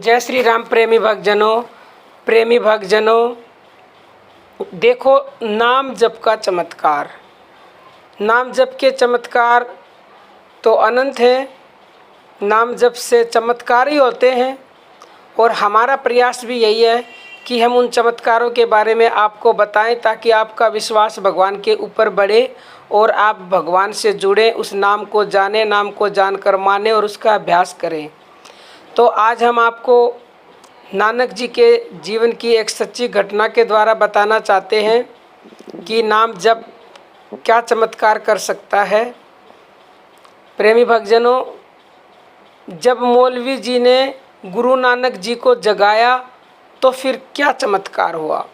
जय श्री राम। प्रेमी भक्तजनों, देखो नाम जप का चमत्कार। नाम जप के चमत्कार तो अनंत हैं। नाम जप से चमत्कार ही होते हैं और हमारा प्रयास भी यही है कि हम उन चमत्कारों के बारे में आपको बताएं ताकि आपका विश्वास भगवान के ऊपर बढ़े और आप भगवान से जुड़ें, उस नाम को जानें, नाम को जानकर मानें और उसका अभ्यास करें। तो आज हम आपको नानक जी के जीवन की एक सच्ची घटना के द्वारा बताना चाहते हैं कि नाम जप क्या चमत्कार कर सकता है। प्रेमी भक्तजनों, जब मौलवी जी ने गुरु नानक जी को जगाया तो फिर क्या चमत्कार हुआ,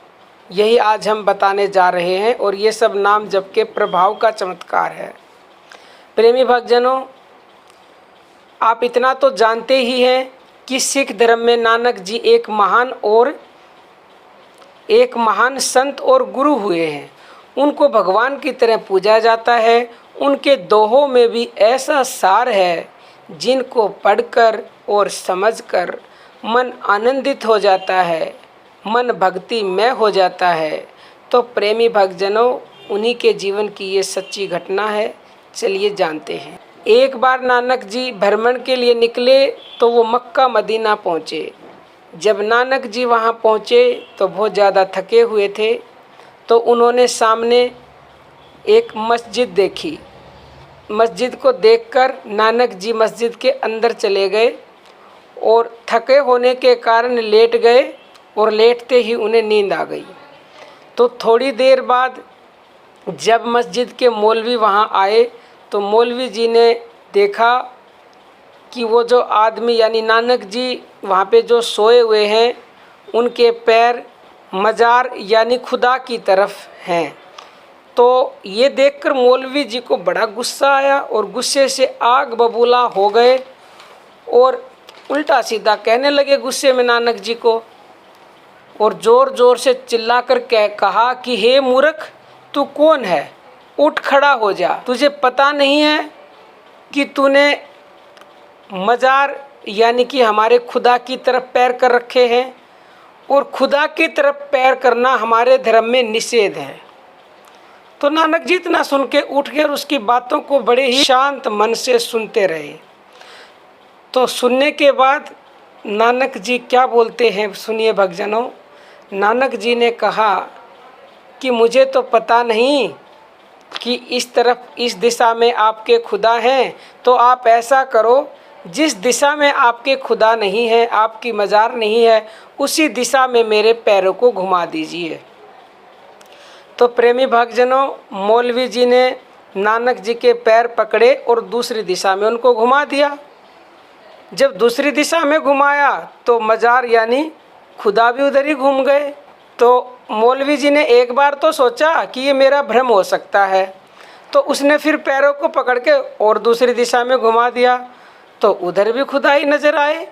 यही आज हम बताने जा रहे हैं और ये सब नाम जप के प्रभाव का चमत्कार है। प्रेमी भक्तजनों, आप इतना तो जानते ही हैं कि सिख धर्म में नानक जी एक महान संत और गुरु हुए हैं। उनको भगवान की तरह पूजा जाता है। उनके दोहों में भी ऐसा सार है जिनको पढ़कर और समझकर मन आनंदित हो जाता है, मन भक्ति में हो जाता है। तो प्रेमी भक्तजनों, उन्हीं के जीवन की ये सच्ची घटना है। चलिए जानते हैं। एक बार नानक जी भ्रमण के लिए निकले तो वो मक्का मदीना पहुँचे। जब नानक जी वहाँ पहुँचे तो बहुत ज़्यादा थके हुए थे, तो उन्होंने सामने एक मस्जिद देखी। मस्जिद को देखकर नानक जी मस्जिद के अंदर चले गए और थके होने के कारण लेट गए और लेटते ही उन्हें नींद आ गई। तो थोड़ी देर बाद जब मस्जिद के मौलवी वहाँ आए तो मौलवी जी ने देखा कि वो जो आदमी यानी नानक जी वहाँ पे जो सोए हुए हैं, उनके पैर मज़ार यानी खुदा की तरफ हैं। तो ये देखकर मौलवी जी को बड़ा गुस्सा आया और गुस्से से आग बबूला हो गए और उल्टा सीधा कहने लगे गुस्से में नानक जी को, और ज़ोर ज़ोर से चिल्लाकर कहा कि हे मूर्ख, तू कौन है? उठ खड़ा हो जा। तुझे पता नहीं है कि तूने मज़ार यानी कि हमारे खुदा की तरफ पैर कर रखे हैं, और खुदा की तरफ पैर करना हमारे धर्म में निषेध है। तो नानक जी इतना सुन के उठ गए और उसकी बातों को बड़े ही शांत मन से सुनते रहे। तो सुनने के बाद नानक जी क्या बोलते हैं, सुनिए भक्तजनों। नानक जी ने कहा कि मुझे तो पता नहीं कि इस तरफ इस दिशा में आपके खुदा हैं, तो आप ऐसा करो, जिस दिशा में आपके खुदा नहीं है, आपकी मज़ार नहीं है, उसी दिशा में मेरे पैरों को घुमा दीजिए। तो प्रेमी भक्तजनों, मौलवी जी ने नानक जी के पैर पकड़े और दूसरी दिशा में उनको घुमा दिया। जब दूसरी दिशा में घुमाया तो मज़ार यानी खुदा भी उधर ही घूम गए। तो मौलवी जी ने एक बार तो सोचा कि ये मेरा भ्रम हो सकता है, तो उसने फिर पैरों को पकड़ के और दूसरी दिशा में घुमा दिया तो उधर भी खुदा ही नज़र आए।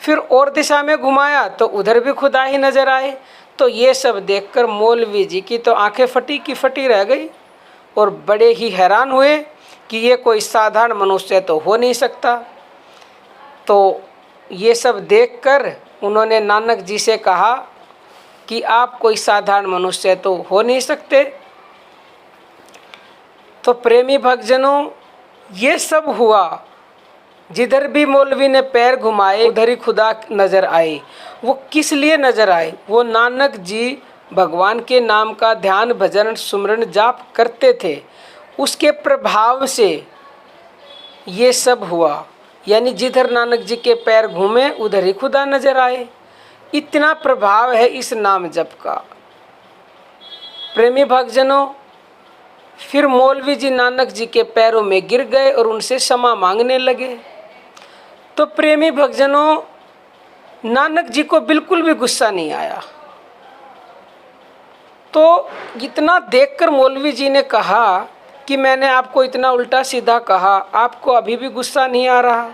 फिर और दिशा में घुमाया तो उधर भी खुदा ही नज़र आए। तो ये सब देखकर मौलवी जी की तो आंखें फटी की फटी रह गई और बड़े ही हैरान हुए कि ये कोई साधारण मनुष्य तो हो नहीं सकता। तो ये सब देखकर उन्होंने नानक जी से कहा कि आप कोई साधारण मनुष्य तो हो नहीं सकते। तो प्रेमी भक्तजनों, ये सब हुआ। जिधर भी मौलवी ने पैर घुमाए उधर ही खुदा नज़र आए। वो किस लिए नज़र आए? वो नानक जी भगवान के नाम का ध्यान भजन सुमरन जाप करते थे, उसके प्रभाव से ये सब हुआ। यानी जिधर नानक जी के पैर घूमे उधर ही खुदा नज़र आए। इतना प्रभाव है इस नाम जप का। प्रेमी भक्तजनों, फिर मौलवी जी नानक जी के पैरों में गिर गए और उनसे क्षमा मांगने लगे। तो प्रेमी भक्तजनों, नानक जी को बिल्कुल भी गुस्सा नहीं आया। तो इतना देखकर मौलवी जी ने कहा कि मैंने आपको इतना उल्टा सीधा कहा, आपको अभी भी गुस्सा नहीं आ रहा?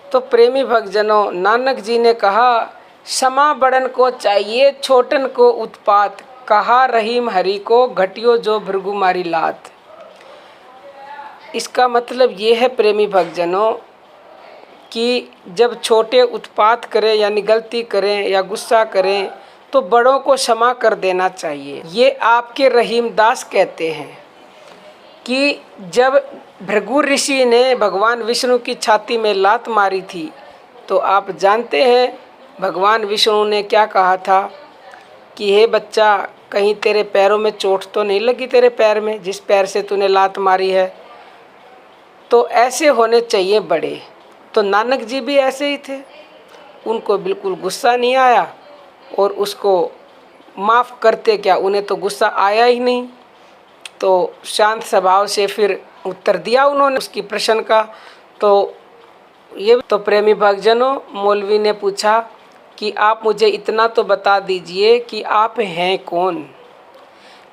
तो प्रेमी भक्तजनों, नानक जी ने कहा, क्षमा बड़न को चाहिए छोटन को उत्पात, कहा रहीम हरि को घटियो जो भृगु मारी लात। इसका मतलब ये है प्रेमी भक्तजनों कि जब छोटे उत्पात करें यानी गलती करें या गुस्सा करें तो बड़ों को क्षमा कर देना चाहिए। ये आपके रहीमदास कहते हैं कि जब भृगु ऋषि ने भगवान विष्णु की छाती में लात मारी थी तो आप जानते हैं भगवान विष्णु ने क्या कहा था कि हे बच्चा, कहीं तेरे पैरों में चोट तो नहीं लगी, तेरे पैर में जिस पैर से तूने लात मारी है। तो ऐसे होने चाहिए बड़े। तो नानक जी भी ऐसे ही थे, उनको बिल्कुल गुस्सा नहीं आया और उसको माफ़ करते क्या, उन्हें तो गुस्सा आया ही नहीं। तो शांत स्वभाव से फिर उत्तर दिया उन्होंने उसकी प्रश्न का। तो ये तो प्रेमी भक्तजनों, मौलवी ने पूछा कि आप मुझे इतना तो बता दीजिए कि आप हैं कौन।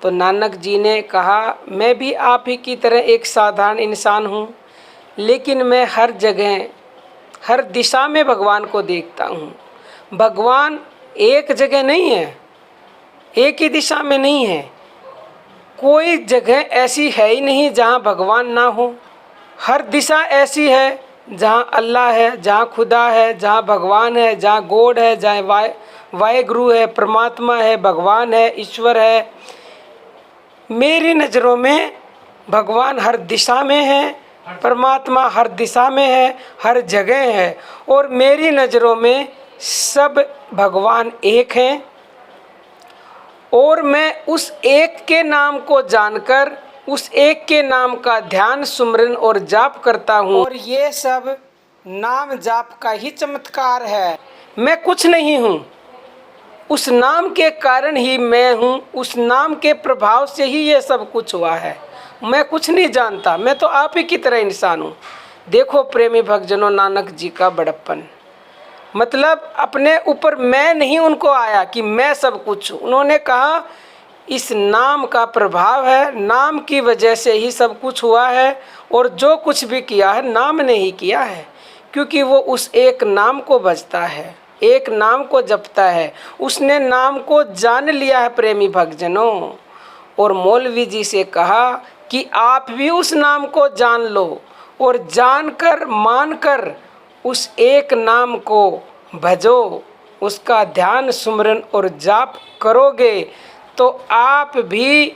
तो नानक जी ने कहा, मैं भी आप ही की तरह एक साधारण इंसान हूँ, लेकिन मैं हर जगह हर दिशा में भगवान को देखता हूँ। भगवान एक जगह नहीं है, एक ही दिशा में नहीं है, कोई जगह ऐसी है ही नहीं जहाँ भगवान ना हो। हर दिशा ऐसी है जहाँ अल्लाह है, जहाँ खुदा है, जहाँ भगवान है, जहाँ गॉड है, जहाँ वाहेगुरु है, परमात्मा है, भगवान है, ईश्वर है। मेरी नज़रों में भगवान हर दिशा में है, परमात्मा हर दिशा में है, हर जगह है। और मेरी नज़रों में सब भगवान एक हैं और मैं उस एक के नाम को जानकर उस एक के नाम का ध्यान, सुमरन और जाप करता हूँ। और ये सब नाम जाप का ही चमत्कार है। मैं कुछ नहीं हूँ, उस नाम के कारण ही मैं हूँ, उस नाम के प्रभाव से ही ये सब कुछ हुआ है। मैं कुछ नहीं जानता, मैं तो आप ही की तरह इंसान हूँ। देखो प्रेमी भक्तजनों, नानक जी का बड़प्पन, मतलब अपने ऊपर मैं नहीं उनको आया कि मैं सब कुछ हूँ। उन्होंने कहा इस नाम का प्रभाव है, नाम की वजह से ही सब कुछ हुआ है और जो कुछ भी किया है नाम ने ही किया है, क्योंकि वो उस एक नाम को भजता है, एक नाम को जपता है, उसने नाम को जान लिया है प्रेमी भक्तजनों। और मौलवी जी से कहा कि आप भी उस नाम को जान लो और जानकर मानकर उस एक नाम को भजो, उसका ध्यान, सुमरन और जाप करोगे तो आप भी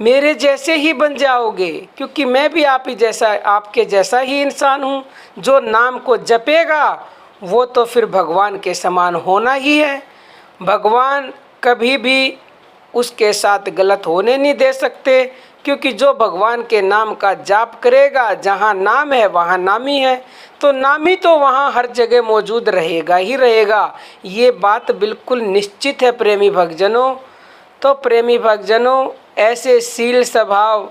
मेरे जैसे ही बन जाओगे, क्योंकि मैं भी आप ही जैसा, आपके जैसा ही इंसान हूँ। जो नाम को जपेगा वो तो फिर भगवान के समान होना ही है। भगवान कभी भी उसके साथ गलत होने नहीं दे सकते, क्योंकि जो भगवान के नाम का जाप करेगा, जहाँ नाम है वहाँ नामी है, तो नामी तो वहाँ हर जगह मौजूद रहेगा ही रहेगा। ये बात बिल्कुल निश्चित है प्रेमी भक्तजनों। तो प्रेमी भक्तजनों, ऐसे शील स्वभाव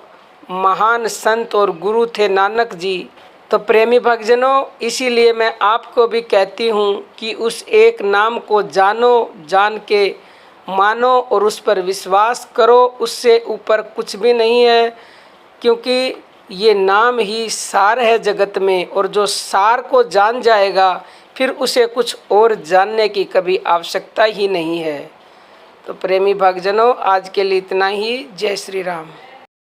महान संत और गुरु थे नानक जी। तो प्रेमी भक्तजनों, इसीलिए मैं आपको भी कहती हूँ कि उस एक नाम को जानो, जान के मानो और उस पर विश्वास करो। उससे ऊपर कुछ भी नहीं है, क्योंकि ये नाम ही सार है जगत में, और जो सार को जान जाएगा फिर उसे कुछ और जानने की कभी आवश्यकता ही नहीं है। तो प्रेमी भक्तजनों, आज के लिए इतना ही। जय श्री राम।